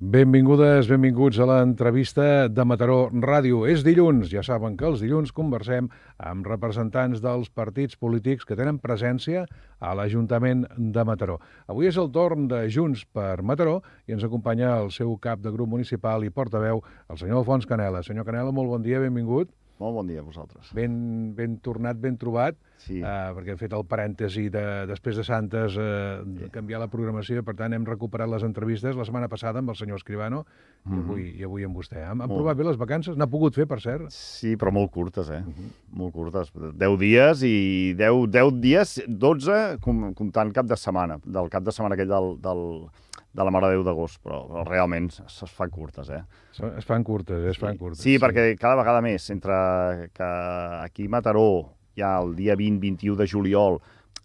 Benvingudes, benvinguts a l'entrevista de Mataró Ràdio. És dilluns, ja saben que els dilluns conversem amb representants dels partits polítics que tenen presència a l'Ajuntament de Mataró. Avui és el torn de Junts per Mataró i ens acompanya el seu cap de grup municipal i portaveu, el senyor Alfons Canela. Senyor Canela, molt bon dia, benvingut. Molt bon dia a vosaltres. Ben tornat, ben trobat, Sí. perquè hem fet el parèntesi després de Santes de canviar la programació, per tant hem recuperat les entrevistes la setmana passada amb el senyor Escribano i avui amb vostè. Han provat bé les vacances? N'ha pogut fer, per cert? Sí, però molt curtes, Molt curtes. 10 dies i 10 dies, 12 comptant cap de setmana, del cap de setmana aquell de la Mare de Déu d'agost, però realment es fan curtes, Es fan curtes. Sí, perquè cada vegada més, entre que aquí a Mataró ja el dia 20-21 de juliol,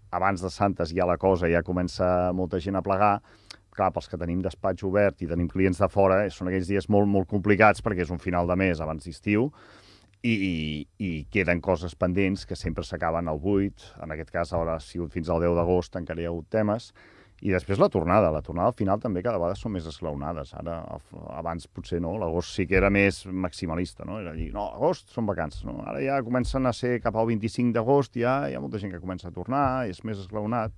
abans de Santes ja la cosa, ja comença molta gent a plegar, clar, pels que tenim despatx obert i tenim clients de fora, són aquells dies molt, molt complicats perquè és un final de mes abans d'estiu i queden coses pendents que sempre s'acaben al 8, en aquest cas ara ha sigut fins al 10 d'agost, encara hi ha hagut temes, i després la tornada al final també cada vegada són més esglaonades. Ara, abans potser no, l'agost sí que era més maximalista, no? Era dir, no, agost són vacances, no? Ara ja comencen a ser cap al 25 d'agost, ja hi ha molta gent que comença a tornar, és més esglaonat.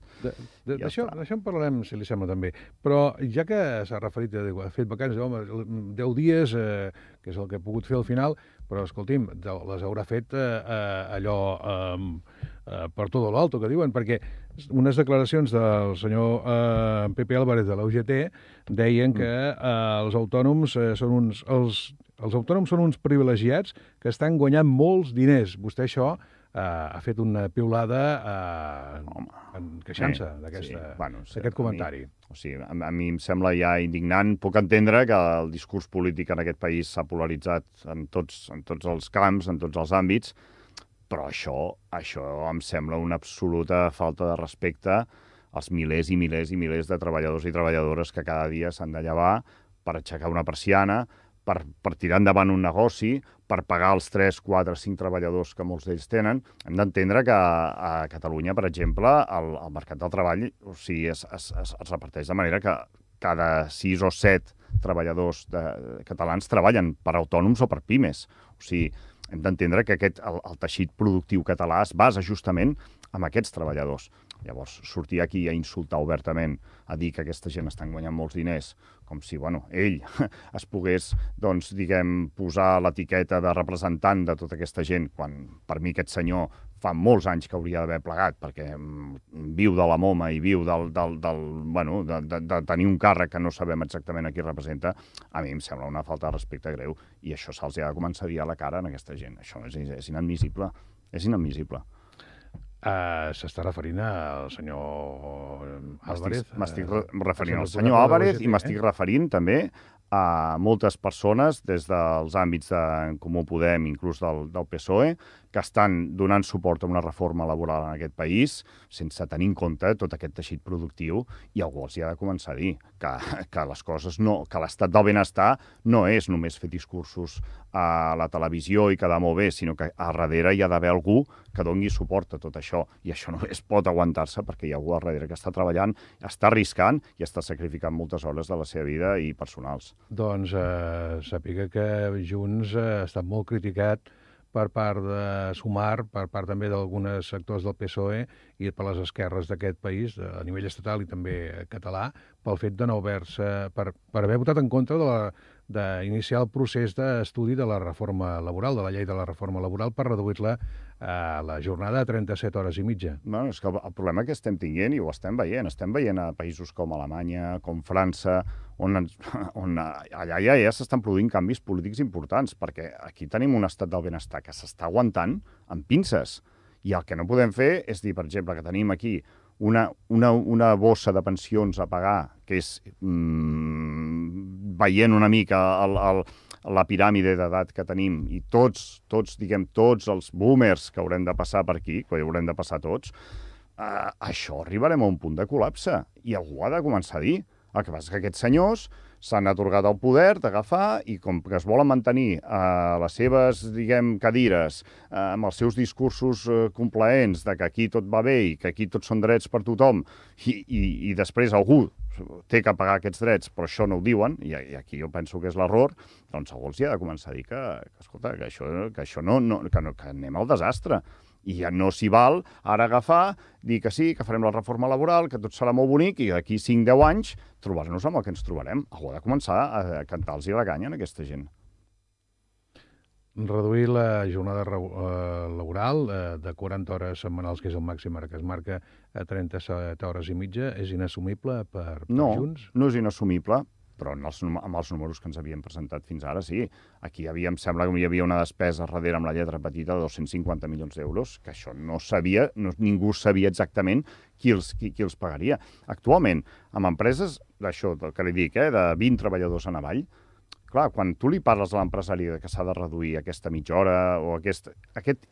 D'això en parlarem, si li sembla, també. Però ja que s'ha referit a fet vacances, home, 10 dies, que és el que he pogut fer al final, però, escolti'm, les haurà fet allò per tot l'alto, que diuen, perquè unes declaracions del senyor Pepe Álvarez de la UGT deien que els autònoms són uns privilegiats que estan guanyant molts diners. Vostè això ha fet una piulada queixant-se d'aquest comentari. A mi em sembla ja indignant. Puc entendre que el discurs polític en aquest país s'ha polaritzat en tots els camps, en tots els àmbits, però això em sembla una absoluta falta de respecte als milers i milers i milers de treballadors i treballadores que cada dia s'han de llevar per aixecar una persiana, per tirar endavant un negoci, per pagar els 3, 4, 5 treballadors que molts d'ells tenen. Hem d'entendre que a Catalunya, per exemple, el mercat del treball es reparteix de manera que cada 6 o 7 treballadors catalans treballen per autònoms o per pimes. O sigui, hem d'entendre que el teixit productiu català es basa justament en aquests treballadors. Llavors, sortir aquí a insultar obertament, a dir que aquesta gent estan guanyant molts diners, com si, ell es pogués, posar l'etiqueta de representant de tota aquesta gent, quan per mi aquest senyor fa molts anys que hauria d'haver plegat, perquè viu de la moma i viu de tenir un càrrec que no sabem exactament a qui representa, a mi em sembla una falta de respecte greu, i això se'ls ha de començar a dir a la cara a aquesta gent. Això és inadmissible. És inadmissible. S'està referint al senyor Álvarez? M'estic referint al senyor Álvarez i m'estic referint també a moltes persones des dels àmbits d'en Comú Podem, inclús del PSOE, que estan donant suport a una reforma laboral en aquest país sense tenir en compte tot aquest teixit productiu, i algú els hi ha de començar a dir que les coses que l'estat del benestar no és només fer discursos a la televisió i quedar molt bé, sinó que a darrere hi ha d'haver algú que doni suport a tot això, i això només pot aguantar-se perquè hi ha algú a darrere que està treballant, està arriscant i està sacrificant moltes hores de la seva vida i personals. Doncs sàpiga que Junts ha estat molt criticat per part de Sumar, per part també d'alguns sectors del PSOE i per les esquerres d'aquest país, a nivell estatal i també català, pel fet de no haver-se, per haver votat en contra d'iniciar el procés d'estudi de la reforma laboral, de la llei de la reforma laboral, per reduir-la a la jornada a 37 hores i mitja. És que el problema que estem tinguent, i ho estem veient a països com Alemanya, com França, on allà ja s'estan produint canvis polítics importants, perquè aquí tenim un estat del benestar que s'està aguantant amb pinces. I el que no podem fer és dir, per exemple, que tenim aquí una bossa de pensions a pagar, que és veient una mica la piràmide d'edat que tenim, i tots els boomers que haurem de passar per aquí, que haurem de passar tots, això arribarem a un punt de col·lapse, i algú ha de començar a dir. El que passa és que aquests senyors s'han atorgat el poder d'agafar i com que es volen mantenir les seves, cadires, amb els seus discursos complaents de que aquí tot va bé i que aquí tots són drets per tothom i després algú té que pagar aquests drets, però això no ho diuen, i aquí jo penso que és l'error, doncs algú els hi ha de començar a dir escolta, que això que anem al desastre. I ja no s'hi val ara agafar, dir que sí, que farem la reforma laboral, que tot serà molt bonic, i d'aquí 5-10 anys trobar-nos amb el que ens trobarem. Algú ha de començar a cantar-los la canya a aquesta gent. Reduir la jornada laboral de 40 hores setmanals, que és el màxim ara que es marca, a 37 hores i mitja, és inassumible per Junts? No és inassumible, però amb els números que ens havien presentat fins ara, sí. Aquí em sembla que hi havia una despesa darrere amb la lletra petita de 250 milions d'euros, que això ningú sabia exactament qui els pagaria. Actualment, amb empreses d'això, del que li dic, de 20 treballadors en avall, clar, quan tu li parles a l'empresari que s'ha de reduir aquesta mitja hora o aquest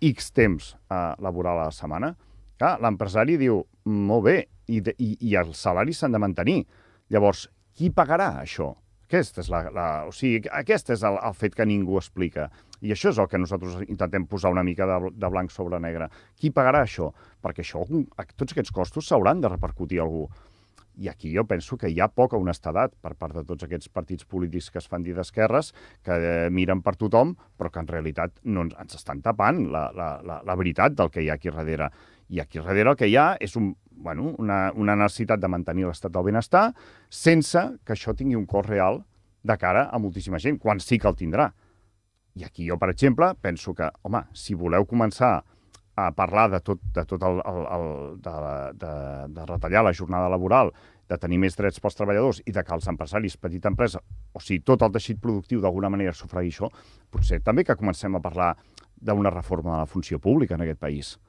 X temps laboral a la setmana, clar, l'empresari diu, molt bé, i els salaris s'han de mantenir. Llavors, qui pagarà això? Aquest és el fet que ningú explica. I això és el que nosaltres intentem posar una mica de blanc sobre negre. Qui pagarà això? Perquè tots aquests costos s'hauran de repercutir a algú. I aquí jo penso que hi ha poca honestedat per part de tots aquests partits polítics que es fan dir d'esquerres, que miren per tothom, però que en realitat no ens estan tapant la veritat del que hi ha aquí darrere. I aquí darrere el que hi ha és una necessitat de mantenir l'estat del benestar sense que això tingui un cost real de cara a moltíssima gent, quan sí que el tindrà. I aquí jo, per exemple, penso que, home, si voleu començar a parlar de retallar la jornada laboral, de tenir més drets pels treballadors i de que els empresaris, petita empresa, o sigui, tot el teixit productiu d'alguna manera sufragui això, potser també que comencem a parlar d'una reforma de la funció pública en aquest país.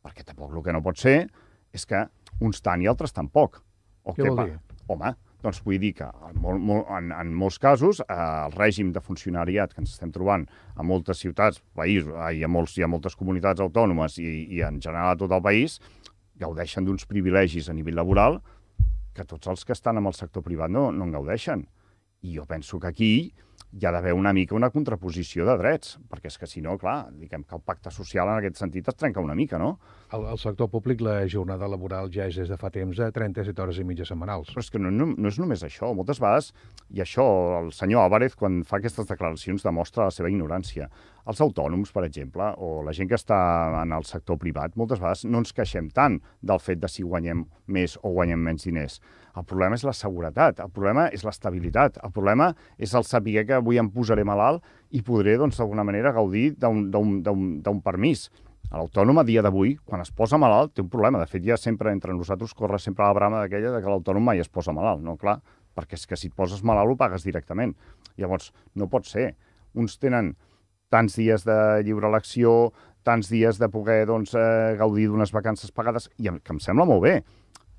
Perquè tampoc el que no pot ser és que uns tant i altres tampoc. Què vol dir? Home, doncs vull dir que en molts casos el règim de funcionariat que ens estem trobant a moltes ciutats, hi ha moltes comunitats autònomes i en general a tot el país, gaudeixen d'uns privilegis a nivell laboral que tots els que estan en el sector privat no en gaudeixen. I jo penso que aquí hi ha d'haver una mica una contraposició de drets, perquè és que si no, clar, diguem que el pacte social en aquest sentit es trenca una mica, no? Al sector públic la jornada laboral ja és des de fa temps de 37 hores i mitja setmanals. Però és que no és només això. Moltes vegades, i això el senyor Álvarez, quan fa aquestes declaracions, demostra la seva ignorància. Els autònoms, per exemple, o la gent que està en el sector privat, moltes vegades no ens queixem tant del fet de si guanyem més o guanyem menys diners. El problema és la seguretat, el problema és l'estabilitat, el problema és el saber que avui em posaré malalt i podré, doncs, d'alguna manera gaudir d'un permís. L'autònom a dia d'avui, quan es posa malalt, té un problema. De fet, ja sempre entre nosaltres corre sempre la brama d'aquella que l'autònom mai es posa malalt. No, clar, perquè és que si et poses malalt ho pagues directament. Llavors, no pot ser. Uns tenen tants dies de lliure elecció, tants dies de poder gaudir d'unes vacances pagades, i que em sembla molt bé,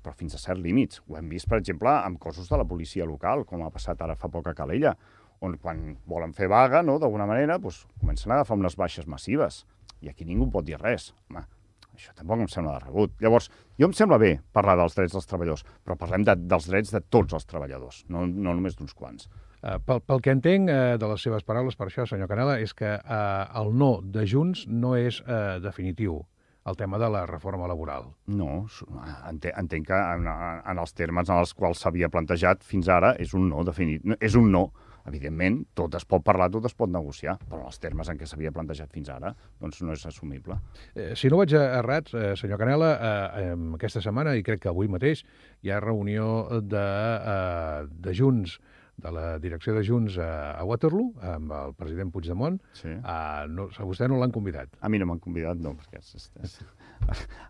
però fins a certs límits. Ho hem vist, per exemple, amb cossos de la policia local, com ha passat ara fa poc a Calella, on quan volen fer vaga, no, d'alguna manera, comencen a agafar unes baixes massives. I aquí ningú pot dir res. Home, això tampoc em sembla de rebut. Llavors, jo em sembla bé parlar dels drets dels treballadors, però parlem dels drets de tots els treballadors, no només d'uns quants. Pel que entenc de les seves paraules, per això, senyor Canela, és que el no de Junts no és definitiu, el tema de la reforma laboral. No, entenc que en els termes en els quals s'havia plantejat fins ara és un no definitiu. És un no. Evidentment, tot es pot parlar, tot es pot negociar, però en els termes en què s'havia plantejat fins ara, doncs no és assumible. Si no vaig errat, senyor Canela, aquesta setmana, i crec que avui mateix, hi ha reunió de Junts, de la direcció de Junts a Waterloo, amb el president Puigdemont. Sí. A vostè no l'han convidat. A mi no m'han convidat, no, perquè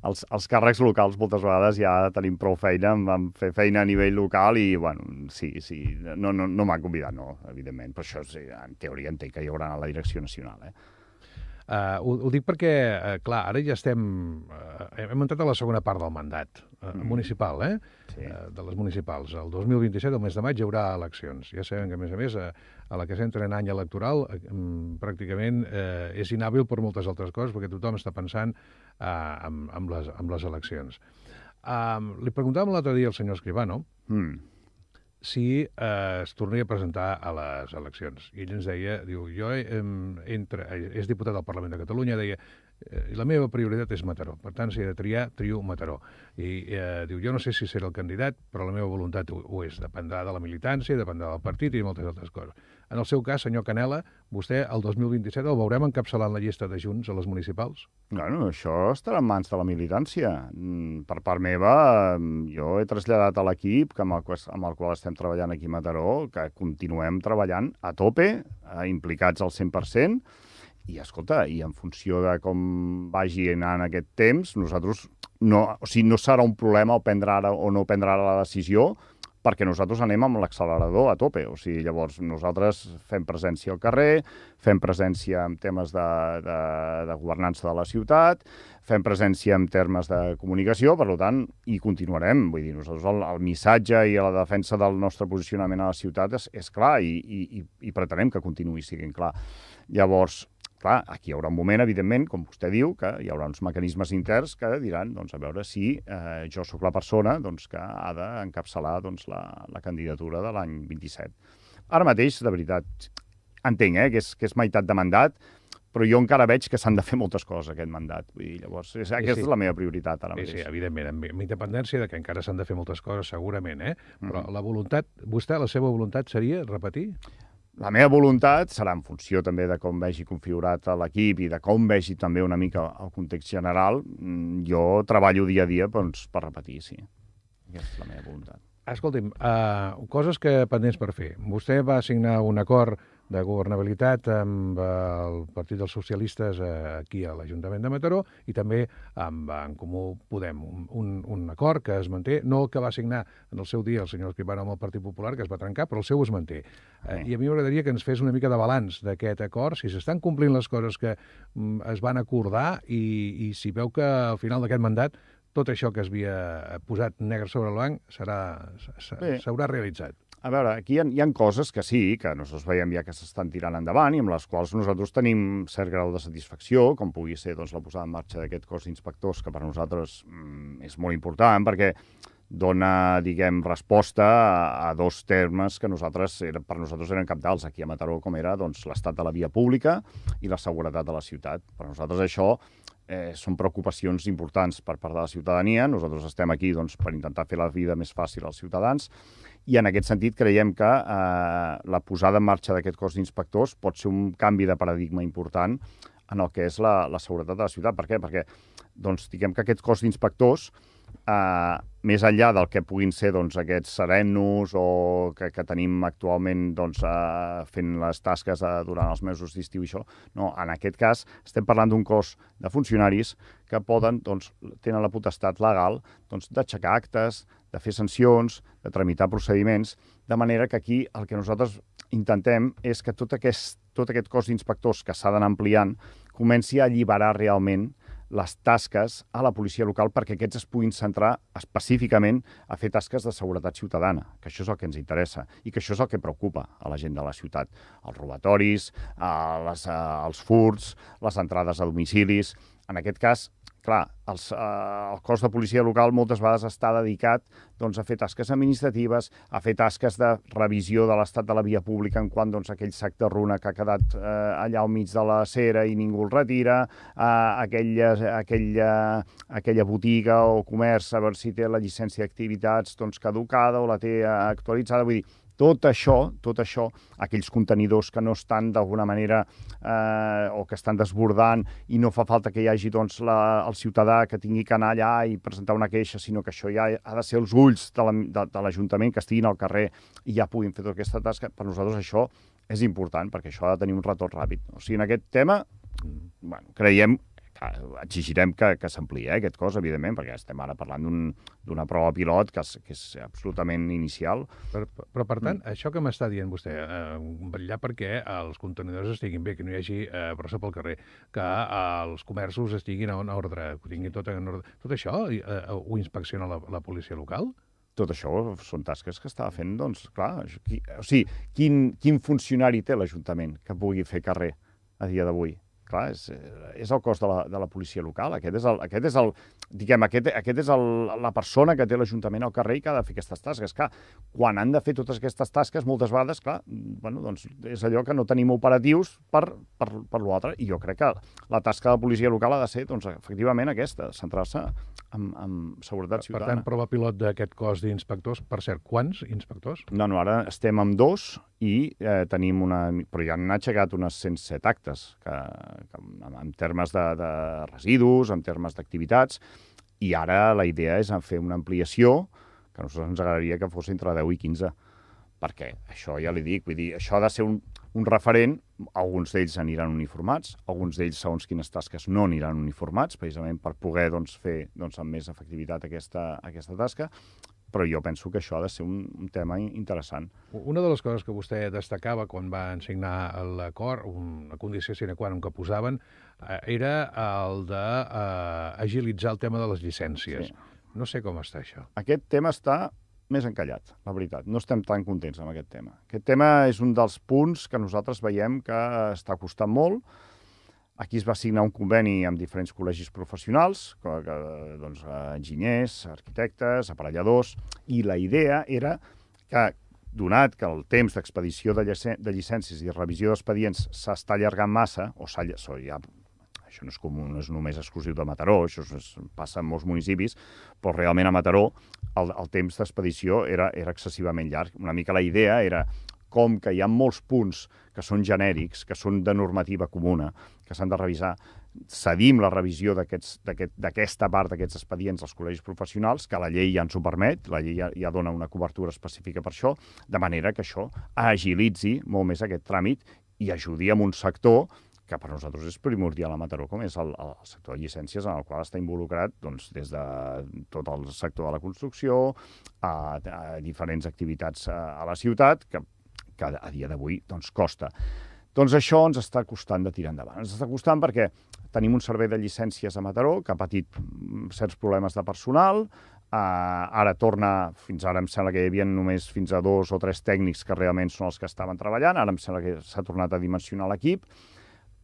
els càrrecs locals moltes vegades ja tenim prou feina, vam fer feina a nivell local i, bueno, sí, no m'han convidat, no, evidentment, però això sí, en teoria entenc que hi haurà a la direcció nacional, Ho dic perquè, clar, ara ja hem entrat a la segona part del mandat municipal, Sí. De les municipals. El 2027, el mes de maig, hi haurà eleccions. Ja sabem que, a més, a la que s'entra en any electoral, pràcticament és inhàbil per moltes altres coses, perquè tothom està pensant en les eleccions. Li preguntàvem l'altre dia al senyor Escribano si es tornaria a presentar a les eleccions. I ell ens deia, diu, és diputat al Parlament de Catalunya, deia, i la meva prioritat és Mataró. Per tant, si he de triar, trio Mataró. I diu, jo no sé si seré el candidat, però la meva voluntat ho és. Dependrà de la militància, dependrà del partit i moltes altres coses. En el seu cas, senyor Canela, vostè el 2027 el veurem encapçalant la llista de Junts a les municipals? Bueno, això estarà en mans de la militància. Per part meva, jo he traslladat a l'equip amb el qual estem treballant aquí a Mataró que continuem treballant a tope, implicats al 100%, i, escolta, i en funció de com vagi anant aquest temps, nosaltres no serà un problema prendre ara o no prendre ara la decisió, perquè nosaltres anem amb l'accelerador a tope. O sigui, llavors, nosaltres fem presència al carrer, fem presència en temes de governança de la ciutat, fem presència en termes de comunicació, per tant, i continuarem. Vull dir, nosaltres el missatge i la defensa del nostre posicionament a la ciutat és clar i pretenem que continuï sent clar. Llavors, clar, aquí hi haurà un moment, evidentment, com vostè diu, que hi haurà uns mecanismes interns que diran, doncs, a veure si jo sóc la persona que ha d'encapçalar la candidatura de l'any 27. Ara mateix, de veritat, entenc que és meitat de mandat, però jo encara veig que s'han de fer moltes coses, aquest mandat. Vull dir, llavors, aquesta és la meva prioritat ara mateix. Sí, evidentment, amb independència de que encara s'han de fer moltes coses, segurament, però la voluntat, vostè, la seva voluntat seria repetir? La meva voluntat serà en funció també de com vegi configurat l'equip i de com vegi també una mica el context general. Jo treballo dia a dia per repetir, sí. Aquesta és la meva voluntat. Escolti'm, coses pendents per fer. Vostè va signar un acord de governabilitat amb el Partit dels Socialistes aquí a l'Ajuntament de Mataró i també amb En Comú Podem. Un acord que es manté, no el que va signar en el seu dia el senyor Escribano amb el Partit Popular, que es va trencar, però el seu es manté. I a mi m'agradaria que ens fes una mica de balanç d'aquest acord, si s'estan complint les coses que es van acordar i si veu que al final d'aquest mandat tot això que es havia posat negre sobre el blanc s'haurà realitzat. A veure, aquí hi ha coses que sí, que nosaltres veiem ja que s'estan tirant endavant i amb les quals nosaltres tenim cert grau de satisfacció, com pugui ser la posada en marxa d'aquest cos d'inspectors, que per nosaltres és molt important, perquè dona, diguem, resposta a dos termes que per nosaltres eren cabdals aquí a Mataró, com era l'estat de la via pública i la seguretat de la ciutat. Per nosaltres això són preocupacions importants per part de la ciutadania. Nosaltres estem aquí per intentar fer la vida més fàcil als ciutadans i en aquest sentit creiem que la posada en marxa d'aquest cos d'inspectors pot ser un canvi de paradigma important en el que és la seguretat de la ciutat. Per què? Perquè diguem que aquest cos d'inspectors, més enllà del que puguin ser aquests serenos o que tenim actualment fent les tasques durant els mesos d'estiu i això, no, en aquest cas estem parlant d'un cos de funcionaris que tenen la potestat legal d'aixecar actes, de fer sancions, de tramitar procediments, de manera que aquí el que nosaltres intentem és que tot aquest cos d'inspectors que s'ha d'anar ampliant comenci a alliberar realment les tasques a la policia local perquè aquests es puguin centrar específicament a fer tasques de seguretat ciutadana, que això és el que ens interessa i que això és el que preocupa a la gent de la ciutat. Els robatoris, els furts, les entrades a domicilis. En aquest cas, clar, el cos de policia local moltes vegades està dedicat a fer tasques administratives, a fer tasques de revisió de l'estat de la via pública en quant aquell sac de runa que ha quedat allà al mig de la cera i ningú el retira, aquella botiga o comerç, a veure si té la llicència d'activitats caducada o la té actualitzada. Vull dir, tot això, aquells contenidors que no estan d'alguna manera o que estan desbordant i no fa falta que hi hagi el ciutadà que tingui que anar allà i presentar una queixa, sinó que això ja ha de ser els ulls de l'Ajuntament que estiguin al carrer i ja puguin fer tota aquesta tasca. Per nosaltres això és important, perquè això ha de tenir un retorn ràpid. O sigui, en aquest tema, creiem exigirem que s'ampliï aquest cos, evidentment, perquè estem ara parlant d'una prova pilot que és absolutament inicial. Però per tant, això que m'està dient vostè, vetllar perquè els contenidors estiguin bé, que no hi hagi brossa pel carrer, que els comerços estiguin en ordre, que tinguin tot en ordre. Tot això ho inspecciona la policia local? Tot això són tasques que estava fent, clar, o sigui, quin funcionari té l'Ajuntament que pugui fer carrer a dia d'avui? Clar, és el cos de la policia local. Aquest és diguem, aquest és la persona que té l'Ajuntament al carrer i que ha de fer aquestes tasques. Clar, quan han de fer totes aquestes tasques, moltes vegades, clar, bueno, doncs és allò que no tenim operatius per l'altre. I jo crec que la tasca de la policia local ha de ser, doncs, efectivament, aquesta, centrar-se en seguretat ciutadana. Per tant, prova pilot d'aquest cos d'inspectors. Per cert, quants inspectors? No, ara estem amb 2 i tenim però ja han aixecat unes 107 actes, que en termes de residus, en termes d'activitats, i ara la idea és fer una ampliació, que a nosaltres ens agradaria que fos entre 10 i 15, perquè això ja li dic, vull dir, això ha de ser un referent, alguns d'ells aniran uniformats, alguns d'ells, segons quines tasques, no aniran uniformats, precisament per poder fer amb més efectivitat aquesta tasca, però jo penso que això ha de ser un tema interessant. Una de les coses que vostè destacava quan van signar l'acord, una condició sine qua non que posaven, era el d'agilitzar el tema de les llicències. Sí. No sé com està això. Aquest tema està més encallat, la veritat. No estem tan contents amb aquest tema. Aquest tema és un dels punts que nosaltres veiem que està costant molt. Aquí es va signar un conveni amb diferents col·legis professionals, doncs, enginyers, arquitectes, aparelladors, i la idea era que, donat que el temps d'expedició de llicències i revisió d'expedients s'està allargant massa, això no és només exclusiu de Mataró, això passa en molts municipis, però realment a Mataró el temps d'expedició era excessivament llarg. Una mica la idea era, com que hi ha molts punts que són genèrics, que són de normativa comuna, que s'han de revisar, cedim la revisió d'aquesta part d'aquests expedients als col·legis professionals, que la llei ja ens ho permet, la llei ja dona una cobertura específica per això, de manera que això agilitzi molt més aquest tràmit i ajudi a un sector que per nosaltres és primordial a Mataró, com és el sector de llicències, en el qual està involucrat doncs, des de tot el sector de la construcció a diferents activitats a la ciutat, que a dia d'avui doncs, costa. Doncs això ens està costant de tirar endavant. Ens està costant perquè tenim un servei de llicències a Mataró que ha patit certs problemes de personal, ara torna, fins ara em sembla que hi havia només fins a 2 o 3 tècnics que realment són els que estaven treballant, ara em sembla que s'ha tornat a dimensionar l'equip,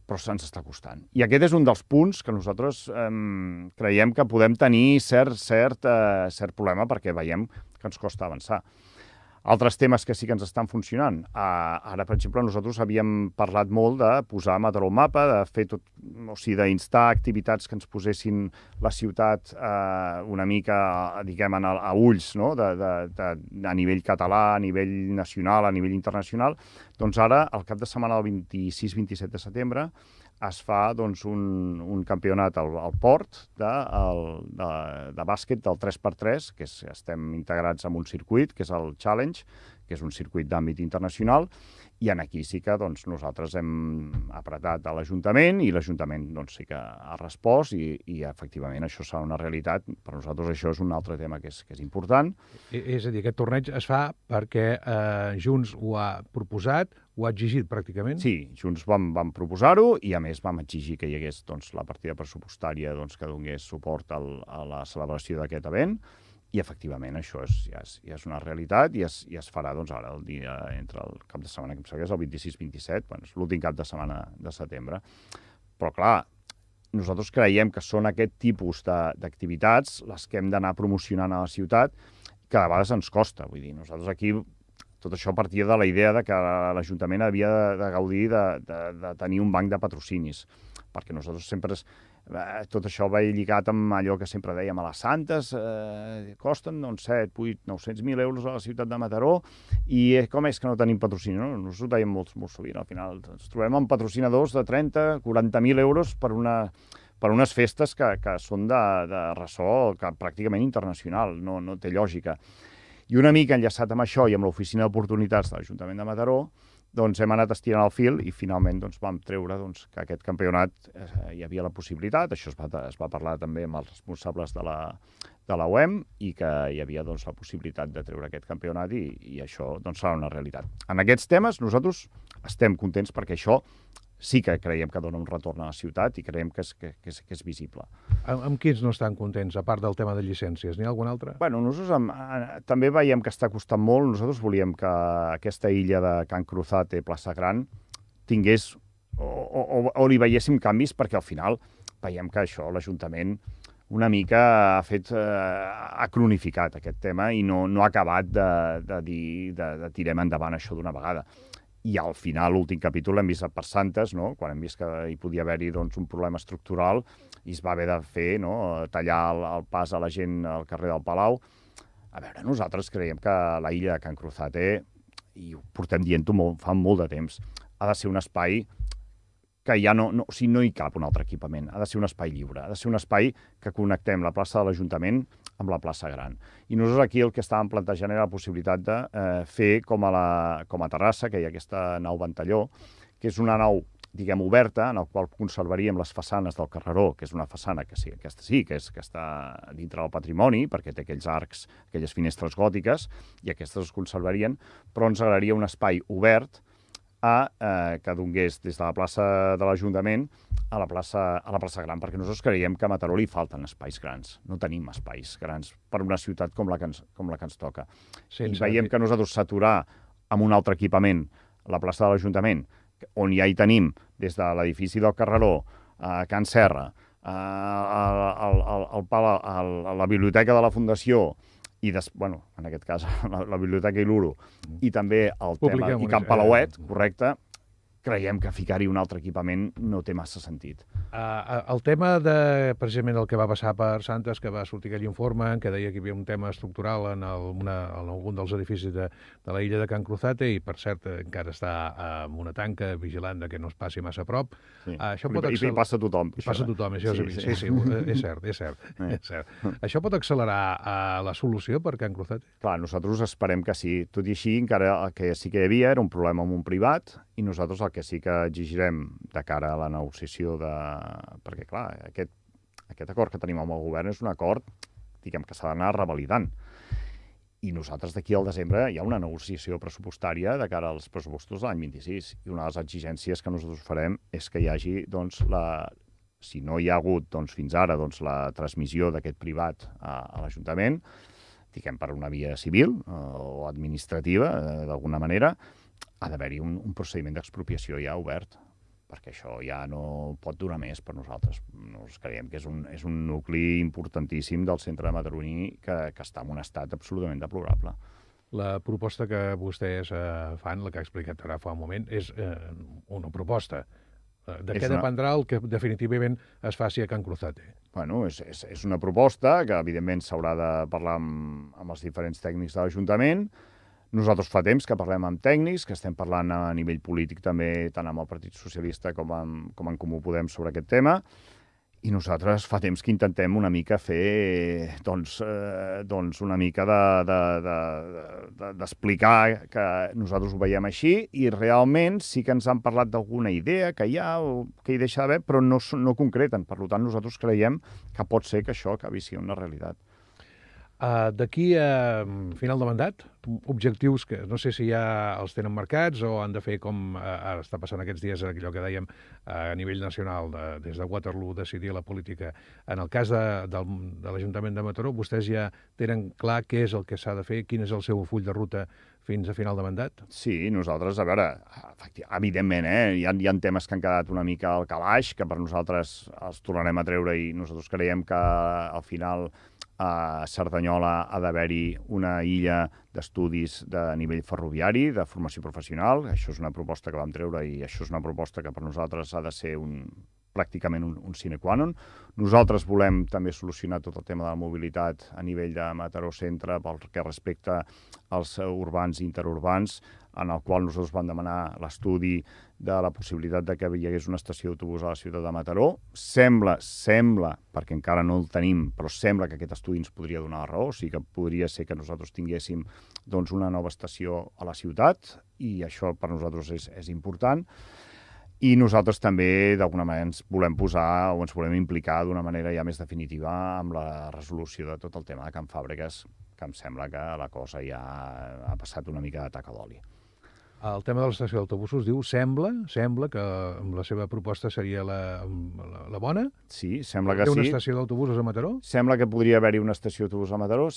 però se'ns està costant. I aquest és un dels punts que nosaltres creiem que podem tenir cert problema perquè veiem que ens costa avançar. Altres temes que sí que ens estan funcionant. Ara, per exemple, nosaltres havíem parlat molt de posar Mataró al mapa, de fer tot, o sigui, d'instar activitats que ens posessin la ciutat una mica, diguem, a ulls, no? A nivell català, a nivell nacional, a nivell internacional. Doncs ara, al cap de setmana del 26-27 de setembre, es fa doncs, un campionat al port de bàsquet del 3x3, que estem integrats en un circuit, que és el Challenge, que és un circuit d'àmbit internacional, i aquí sí que doncs, nosaltres hem apretat a l'Ajuntament i l'Ajuntament doncs, sí que ha respost i efectivament això serà una realitat. Per nosaltres això és un altre tema que és important. És a dir, aquest torneig es fa perquè Junts ho ha proposat, ho ha exigit pràcticament? Sí, Junts vam proposar-ho i a més vam exigir que hi hagués doncs, la partida pressupostària doncs, que donés suport a la celebració d'aquest event. I, efectivament, això ja és una realitat i es farà doncs, ara, el dia entre el cap de setmana, que em sembla que és el 26-27, bueno, és l'últim cap de setmana de setembre. Però, clar, nosaltres creiem que són aquest tipus d'activitats les que hem d'anar promocionant a la ciutat, que a vegades ens costa. Vull dir, nosaltres aquí tot això partia de la idea de que l'Ajuntament havia de gaudir de tenir un banc de patrocinis, perquè nosaltres sempre tot això va lligat amb allò que sempre dèiem a les Santes, costen 7, 8, 900.000 euros a la ciutat de Mataró, i com és que no tenim patrocini? No? Nosaltres ho dèiem molt sovint, al final ens trobem amb patrocinadors de 30, 40.000 euros per unes festes que són de ressò pràcticament internacional, no té lògica. I una mica enllaçat amb això i amb l'Oficina d'Oportunitats de l'Ajuntament de Mataró, doncs hem anat estirant el fil i finalment doncs, vam treure que aquest campionat hi havia la possibilitat, això es va parlar també amb els responsables de la UEM i que hi havia doncs, la possibilitat de treure aquest campionat i això doncs, serà una realitat. En aquests temes nosaltres estem contents perquè això sí que creiem que dona un retorn a la ciutat i creiem que és visible. Amb quins no estan contents, a part del tema de llicències? N'hi ha algun altre? Bueno, nosaltres també veiem que està costant molt. Nosaltres volíem que aquesta illa de Can Cruzate, Plaça Gran, tingués o li veiéssim canvis perquè al final veiem que això l'Ajuntament una mica ha cronificat aquest tema i no ha acabat de dir de tirem endavant això d'una vegada. I al final, l'últim capítol, l'hem vist per Santes, no? Quan hem vist que hi podia haver-hi doncs, un problema estructural i es va haver de fer, no? Tallar el pas a la gent al carrer del Palau. A veure, nosaltres creiem que la illa de Can Cruzate, i ho portem dient-ho fa molt de temps, ha de ser un espai que ja no hi cap un altre equipament. Ha de ser un espai lliure, ha de ser un espai que connectem la plaça de l'Ajuntament amb la plaça Gran. I nosaltres aquí el que estàvem plantejant era la possibilitat de fer com a Terrassa, que hi ha aquesta nau Ventalló, que és una nau, diguem, oberta, en la qual conservaríem les façanes del Carreró, que és una façana que sí, aquesta sí, que està dintre del patrimoni, perquè té aquells arcs, aquelles finestres gòtiques, i aquestes es conservarien, però ens agradaria un espai obert que donés des de la plaça de l'Ajuntament a la plaça Gran, perquè nosaltres creiem que a Mataró li falten espais grans. No tenim espais grans per una ciutat com la que ens toca. I veiem que nosaltres saturar amb un altre equipament la plaça de l'Ajuntament, on ja hi tenim des de l'edifici del Carreró, Can Serra, la biblioteca de la Fundació, i, en aquest cas, la Biblioteca Iluro, i també el tema, i Can Palauet, correcte, creiem que ficar-hi un altre equipament no té massa sentit. El tema precisament el que va passar per Santes, que va sortir aquell informe que deia que hi havia un tema estructural en algun dels edificis de la illa de Can Cruzate, i per cert encara està amb una tanca vigilant que no es passi massa a prop. I passa a tothom. I passa a tothom, això és cert. Això pot accelerar la solució per Can Cruzate? Clar, nosaltres esperem que sí. Tot i així, encara el que sí que hi havia era un problema amb un privat, i nosaltres el que sí que exigirem de cara a la negociació perquè, clar, aquest acord que tenim amb el govern és un acord, diguem, que s'ha d'anar revalidant. I nosaltres d'aquí al desembre hi ha una negociació pressupostària de cara als pressupostos de l'any 26. I una de les exigències que nosaltres farem és que hi hagi, doncs, si no hi ha hagut, doncs, fins ara, doncs, la transmissió d'aquest privat a l'Ajuntament, diguem, per una via civil o administrativa, d'alguna manera, ha d'haver-hi un procediment d'expropiació ja obert, perquè això ja no pot durar més per nosaltres. Nosaltres creiem que és un nucli importantíssim del centre de mataroní que està en un estat absolutament deplorable. La proposta que vostès fan, la que ha explicat ara fa un moment, és una proposta. De què dependrà el que definitivament es faci a Can Cruzate? Bueno, és una proposta que, evidentment, s'haurà de parlar amb els diferents tècnics de l'Ajuntament. Nosaltres fa temps que parlem amb tècnics, que estem parlant a nivell polític també, tant amb el Partit Socialista com en Comú Podem sobre aquest tema, i nosaltres fa temps que intentem una mica fer, doncs una mica d'explicar que nosaltres ho veiem així, i realment sí que ens han parlat d'alguna idea que hi ha o que hi deixa d'haver, però no concreten. Per tant, nosaltres creiem que pot ser que això acabi sent una realitat. D'aquí a final de mandat, objectius que no sé si ja els tenen marcats o han de fer com ara està passant aquests dies, allò que dèiem a nivell nacional, des de Waterloo, decidir la política. En el cas de l'Ajuntament de Mataró, vostès ja tenen clar què és el que s'ha de fer, quin és el seu full de ruta fins a final de mandat? Sí, nosaltres, a veure, evidentment, hi ha temes que han quedat una mica al calaix, que per nosaltres els tornarem a treure, i nosaltres creiem que al final a Cerdanyola ha d'haver-hi una illa d'estudis de nivell ferroviari, de formació professional. Això és una proposta que vam treure i això és una proposta que per nosaltres ha de ser pràcticament un sine qua non. Nosaltres volem també solucionar tot el tema de la mobilitat a nivell de Mataró Centre pel que respecta als urbans i interurbans, en el qual nosaltres vam demanar l'estudi de la possibilitat de que hi hagués una estació d'autobús a la ciutat de Mataró. Sembla, perquè encara no el tenim, però sembla que aquest estudi ens podria donar la raó, o sigui que podria ser que nosaltres tinguéssim doncs, una nova estació a la ciutat, i això per nosaltres és important. I nosaltres també, d'alguna manera, ens volem posar o ens volem implicar d'una manera ja més definitiva amb la resolució de tot el tema de Can Fàbregas, que em sembla que la cosa ja ha passat una mica de taca d'oli. El tema de l'estació d'autobusos diu, sembla que amb la seva proposta seria la bona? Sí, sembla que sí. Té una estació d'autobusos a Mataró? Sembla que podria haver-hi una estació d'autobús a Mataró.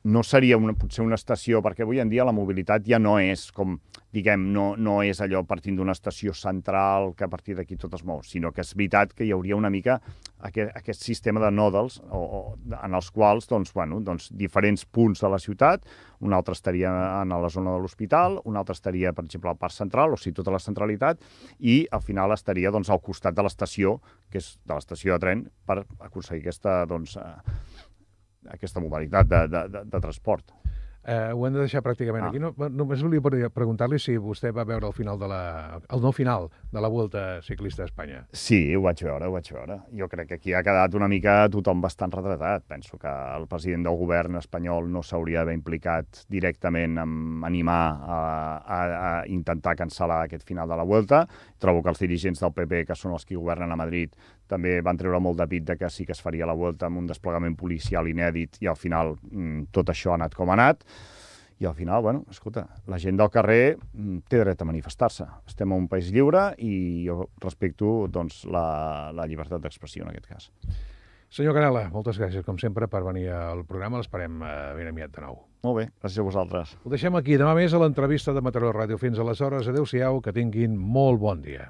No seria potser una estació, perquè avui en dia la mobilitat ja no és com, diguem, no és allò partint d'una estació central que a partir d'aquí tot es mou, sinó que és veritat que hi hauria una mica aquest sistema de nòduls en els quals diferents punts de la ciutat, un altre estaria en la zona de l'hospital, un altre estaria, per exemple, al Parc Central, o sigui, tota la centralitat, i al final estaria al costat de l'estació, que és de l'estació de tren, per aconseguir aquesta modalitat de transport. Ho hem de deixar pràcticament aquí. Només volia preguntar-li si vostè va veure el no final de la Vuelta Ciclista a Espanya. Sí, ho vaig veure. Jo crec que aquí ha quedat una mica tothom bastant retratat. Penso que el president del govern espanyol no s'hauria d'haver implicat directament en animar a intentar cancel·lar aquest final de la Vuelta. Trobo que els dirigents del PP, que són els que governen a Madrid, també van treure molt de pit que sí que es faria la Vuelta amb un desplegament policial inèdit i al final tot això ha anat com ha anat. I al final, escolta, la gent del carrer té dret a manifestar-se. Estem en un país lliure i jo respecto la llibertat d'expressió en aquest cas. Senyor Canela, moltes gràcies, com sempre, per venir al programa. L'esperem ben aviat de nou. Molt bé, gràcies a vosaltres. Ho deixem aquí. Demà més a l'entrevista de Mataró Ràdio. Fins aleshores, adeu-siau, que tinguin molt bon dia.